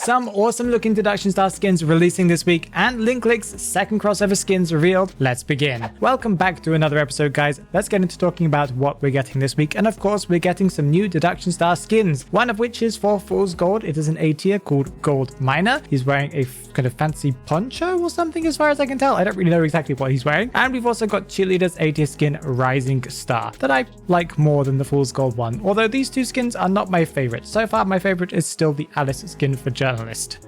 Some awesome looking Deduction Star skins releasing this week, and Linklick's second crossover skins revealed. Let's begin. Welcome back to another episode, guys. Let's get into talking about what we're getting this week, and of course we're getting some new Deduction Star skins, one of which is for Fool's Gold. It is an A tier called Gold Miner. He's wearing a kind of fancy poncho or something as far as I can tell. I don't really know exactly what he's wearing. And we've also got Cheerleader's A tier skin Rising Star that I like more than the Fool's Gold one, although these two skins are not my favorite. So far my favorite is still the Alice skin for Journalist.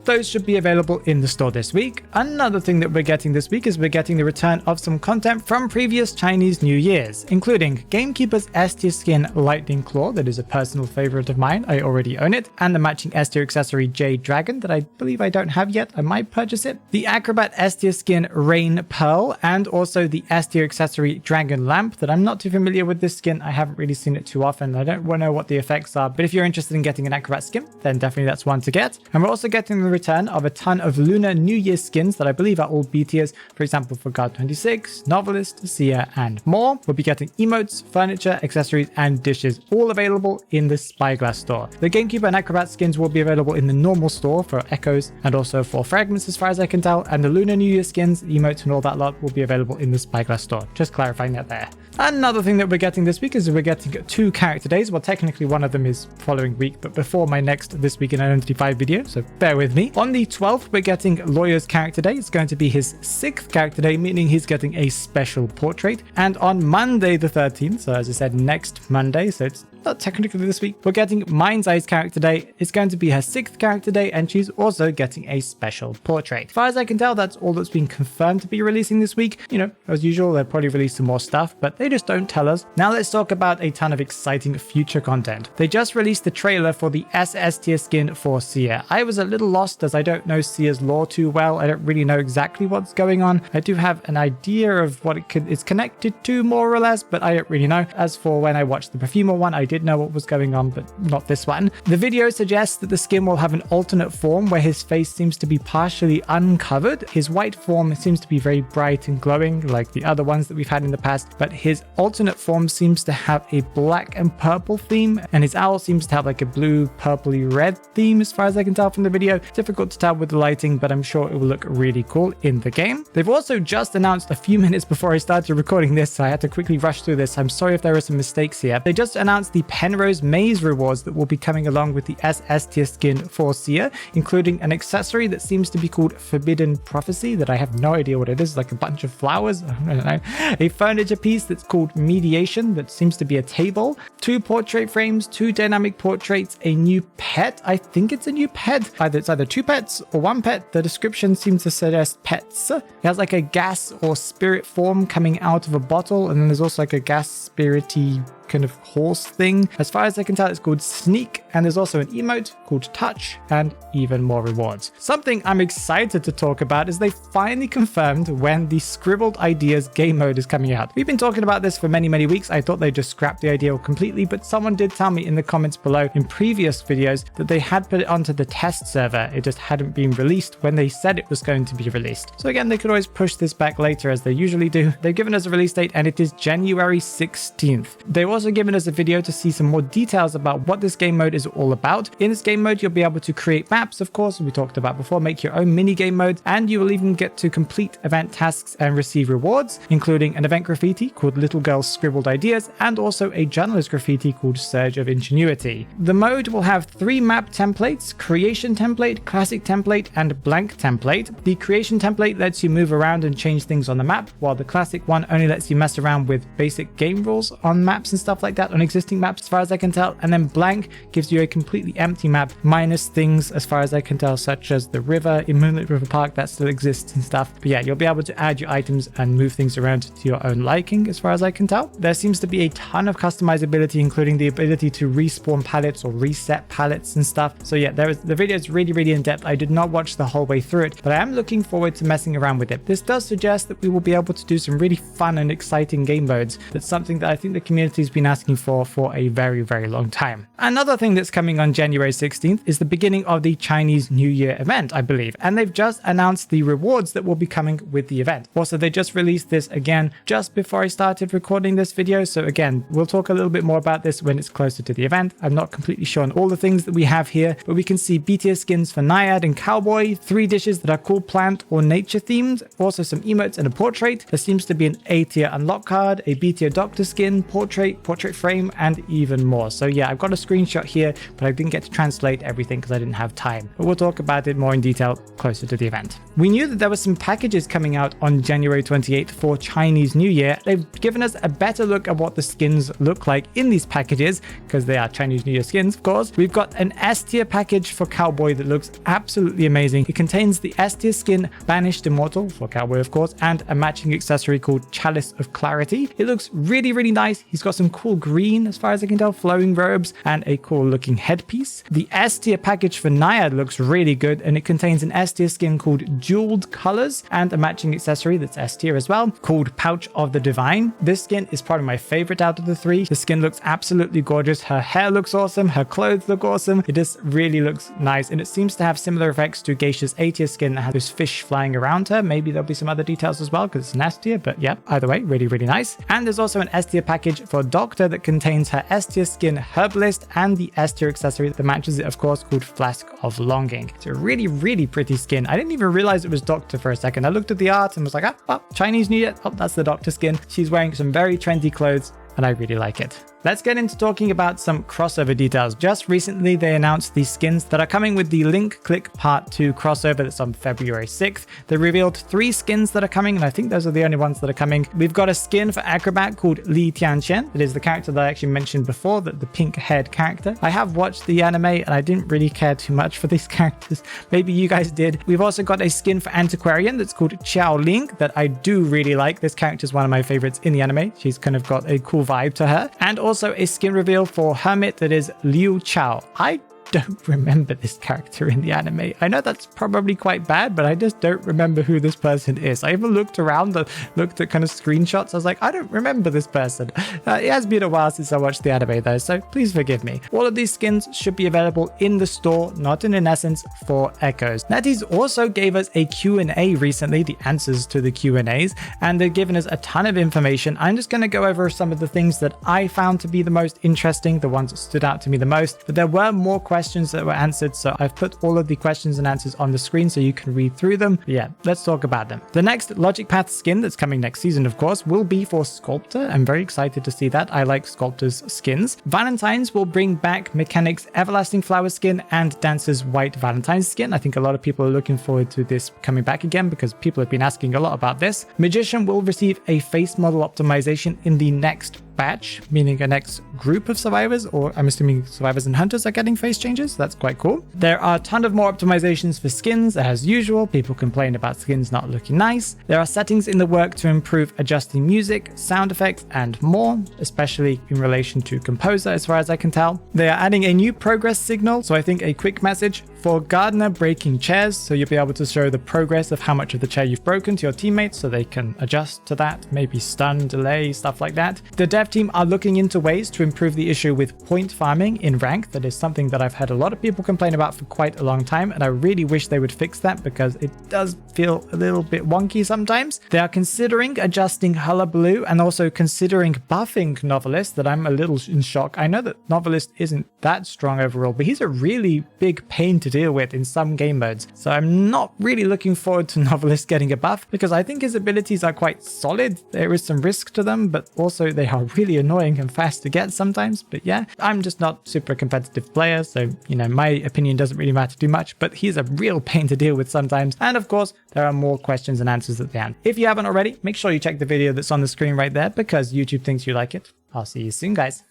Those should be available in the store this week. Another thing that we're getting this week is we're getting the return of some content from previous Chinese New Years, including Gamekeeper's S tier skin Lightning Claw, that is a personal favorite of mine. I already own it, and the matching S tier accessory Jade Dragon that I believe I don't have yet. I might purchase it. The Acrobat S tier skin Rain Pearl, and also the S tier accessory Dragon Lamp that I'm not too familiar with this skin. I haven't really seen it too often. I don't know what the effects are, but if you're interested in getting an Acrobat skin, then definitely that's one to get. And we're also getting the return of a ton of Lunar New Year skins that I believe are all B tiers, for example for Guard 26, Novelist, Seer, and more. We'll be getting emotes, furniture, accessories, and dishes, all available in the Spyglass store. The Gamekeeper and Acrobat skins will be available in the normal store for Echoes and also for Fragments as far as I can tell, and the Lunar New Year skins, emotes, and all that lot will be available in the Spyglass store. Just clarifying that there. Another thing that we're getting this week is we're getting 2 character days. Well, technically one of them is following week, but before my next This Week in Identity 5 video, so bear with me. On the 12th, we're getting Lawyer's character day. It's going to be his 6th character day, meaning he's getting a special portrait. And on Monday the 13th, so as I said, next Monday, so it's not technically this week, we're getting Mind's Eye's character day. It's going to be her 6th character day, and she's also getting a special portrait. As far as I can tell, that's all that's been confirmed to be releasing this week. You know, as usual, they'll probably release some more stuff, but they just don't tell us. Now let's talk about a ton of exciting future content. They just released the trailer for the SS tier skin for Seer. I was a little lost as I don't know Seer's lore too well. I don't really know exactly what's going on. I do have an idea of what it's connected to more or less, but I don't really know. As for when I watched the Perfumer one, I did know what was going on, but not this one. The video suggests that the skin will have an alternate form where his face seems to be partially uncovered. His white form seems to be very bright and glowing like the other ones that we've had in the past, but his alternate form seems to have a black and purple theme, and his owl seems to have like a blue purpley red theme as far as I can tell from the video. Difficult to tell with the lighting, but I'm sure it will look really cool in the game. They've also just announced a few minutes before I started recording this, so I had to quickly rush through this. I'm sorry if there are some mistakes here. They just announced the Penrose Maze rewards that will be coming along with the SS tier skin for Seer, including an accessory that seems to be called Forbidden Prophecy that I have no idea what it is, like a bunch of flowers, I don't know, a furniture piece that's called Mediation that seems to be a table, 2 portrait frames, 2 dynamic portraits, a new pet. I think it's a new pet. It's either 2 pets or 1 pet. The description seems to suggest pets. It has like a gas or spirit form coming out of a bottle, and then there's also like a gas spirity kind of horse thing. As far as I can tell, it's called Sneak, and there's also an emote called Touch, and even more rewards. Something I'm excited to talk about is they finally confirmed when the Scribbled Ideas game mode is coming out. We've been talking about this for many weeks. I thought they just scrapped the idea completely, but someone did tell me in the comments below in previous videos that they had put it onto the test server. It just hadn't been released when they said it was going to be released. So again, they could always push this back later as they usually do. They've given us a release date, and it is January 16th. They've also given us a video to see some more details about what this game mode is all about. In this game mode, you'll be able to create maps, of course, we talked about before, make your own mini game modes, and you will even get to complete event tasks and receive rewards, including an event graffiti called Little Girl's Scribbled Ideas, and also a journalist graffiti called Surge of Ingenuity. The mode will have 3 map templates: Creation Template, Classic Template, and Blank Template. The Creation Template lets you move around and change things on the map, while the Classic one only lets you mess around with basic game rules on maps and stuff like that on existing maps as far as I can tell, and then Blank gives you a completely empty map minus things as far as I can tell, such as the river in Moonlit River Park that still exists and stuff. But yeah, you'll be able to add your items and move things around to your own liking as far as I can tell. There seems to be a ton of customizability, including the ability to respawn palettes or reset palettes and stuff. So yeah, the video is really in depth. I did not watch the whole way through it, but I am looking forward to messing around with it. This does suggest that we will be able to do some really fun and exciting game modes. That's something that I think the community's been asking for a very, very long time. Another thing that's coming on January 16th is the beginning of the Chinese New Year event, I believe, and they've just announced the rewards that will be coming with the event. Also, they just released this again just before I started recording this video, so again, we'll talk a little bit more about this when it's closer to the event. I'm not completely sure on all the things that we have here, but we can see B tier skins for Naiad and Cowboy, 3 dishes that are cool plant or nature themed, also some emotes and a portrait. There seems to be an A tier unlock card, a B tier doctor skin, portrait frame, and even more. So yeah, I've got a screenshot here, but I didn't get to translate everything because I didn't have time. But we'll talk about it more in detail closer to the event. We knew that there were some packages coming out on January 28th for Chinese New Year. They've given us a better look at what the skins look like in these packages, because they are Chinese New Year skins, of course. We've got an S tier package for Cowboy that looks absolutely amazing. It contains the S tier skin Banished Immortal for Cowboy, of course, and a matching accessory called Chalice of Clarity. It looks really, really nice. He's got some cool green, as far as I can tell, flowing robes, and a cool looking headpiece. The S tier package for Naiad looks really good, and it contains an S tier skin called Jeweled Colors and a matching accessory that's S tier as well, called Pouch of the Divine. This skin is probably my favorite out of the 3. The skin looks absolutely gorgeous. Her hair looks awesome. Her clothes look awesome. It just really looks nice, and it seems to have similar effects to Geisha's A tier skin that has this fish flying around her. Maybe there'll be some other details as well because it's an S tier, but yeah, either way, really, really nice. And there's also an S tier package for Doctor that contains her S tier skin Herbalist and the S tier accessory that matches it, of course, called Flask of Longing. It's a really, really pretty skin. I didn't even realize it was Doctor for a second. I looked at the art and was like, Chinese New Year. Oh, that's the Doctor skin. She's wearing some very trendy clothes, and I really like it. Let's get into talking about some crossover details. Just recently, they announced the skins that are coming with the Link Click Part 2 crossover that's on February 6th. They revealed 3 skins that are coming, and I think those are the only ones that are coming. We've got a skin for Acrobat called Li Tianqian. That is the character that I actually mentioned before, the pink-haired character. I have watched the anime, and I didn't really care too much for these characters. Maybe you guys did. We've also got a skin for Antiquarian that's called Xiao Ling that I do really like. This character is one of my favorites in the anime. She's kind of got a cool vibe to her. And also a skin reveal for Hermit that is Liu Chao. I don't remember this character in the anime. I know that's probably quite bad, but I just don't remember who this person is. I even looked around and looked at kind of screenshots. I was like, I don't remember this person. It has been a while since I watched the anime though, so please forgive me. All of these skins should be available in the store, not in an essence for Echoes. NetEase also gave us a Q&A recently, the answers to the Q&As, and they've given us a ton of information. I'm just going to go over some of the things that I found to be the most interesting, the ones that stood out to me the most, but there were more questions that were answered, so I've put all of the questions and answers on the screen so you can read through them. But yeah, let's talk about them. The next Logic Path skin that's coming next season, of course, will be for Sculptor. I'm very excited to see that. I like Sculptor's skins. Valentine's will bring back Mechanic's Everlasting Flower skin and Dancer's White Valentine's skin. I think a lot of people are looking forward to this coming back again because people have been asking a lot about this. Magician will receive a face model optimization in the next batch, meaning a next group of survivors, or I'm assuming survivors and hunters are getting face changes. That's quite cool. There are a ton of more optimizations for skins. As usual, people complain about skins not looking nice. There are settings in the work to improve adjusting music, sound effects, and more, especially in relation to Composer, as far as I can tell. They are adding a new progress signal, so I think a quick message for Gardener breaking chairs, so you'll be able to show the progress of how much of the chair you've broken to your teammates so they can adjust to that, maybe stun, delay, stuff like that. The dev team are looking into ways to improve the issue with point farming in rank. That is something that I've had a lot of people complain about for quite a long time, and I really wish they would fix that because it does feel a little bit wonky sometimes. They are considering adjusting Hullabaloo and also considering buffing Novelist, that I'm a little in shock. I know that Novelist isn't that strong overall, but he's a really big pain to deal with in some game modes. So I'm not really looking forward to Novelist getting a buff because I think his abilities are quite solid. There is some risk to them, but also they are really annoying and fast to get sometimes. But yeah, I'm just not super competitive player, so you know, my opinion doesn't really matter too much, but he's a real pain to deal with sometimes. And of course, there are more questions and answers at the end. If you haven't already, make sure you check the video that's on the screen right there because YouTube thinks you like it. I'll see you soon, guys.